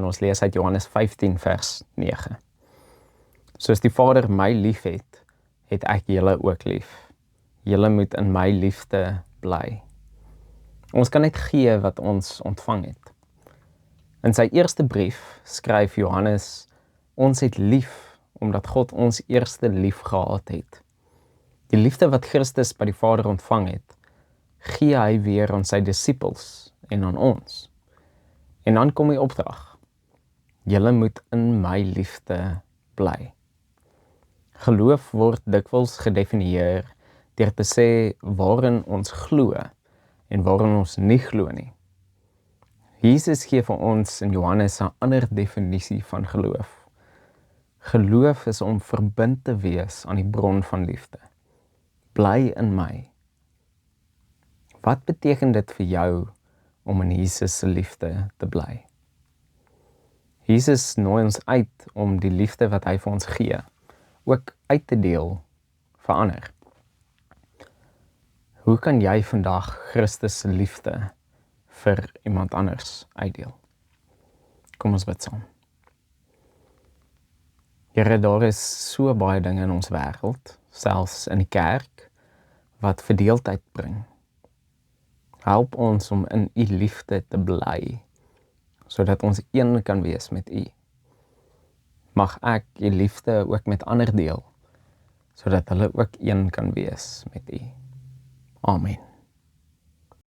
en ons lees uit Johannes 15 vers 9. Soos die Vader my lief het ek julle ook lief. Julle moet in my liefde bly. Ons kan net gee wat ons ontvang het. In sy eerste brief skryf Johannes, ons het lief, omdat God ons eerste lief gehad het. Die liefde wat Christus by die Vader ontvang het, gee hy weer aan sy disippels en aan ons. En dan kom die opdrag, julle moet in my liefde bly. Geloof word dikwels gedefinieer deur te sê waarin ons glo en waarin ons nie glo nie. Jesus gee vir ons in Johannes 'n ander definisie van geloof. Geloof is om verbind te wees aan die bron van liefde. Bly in my. Wat beteken dit vir jou om in Jesus se liefde te bly? Jesus nooi ons uit om die liefde wat hy vir ons gee, ook uit te deel vir ander. Hoe kan jy vandag Christus se liefde vir iemand anders uitdeel? Kom ons bid saam. Here, daar is so baie dinge in ons wêreld, selfs in die kerk, wat verdeeldheid bring. Help ons om in u liefde te bly, sodat ons een kan wees met u. Mag ek u liefde ook met ander deel, sodat hulle ook een kan wees met u. Amen.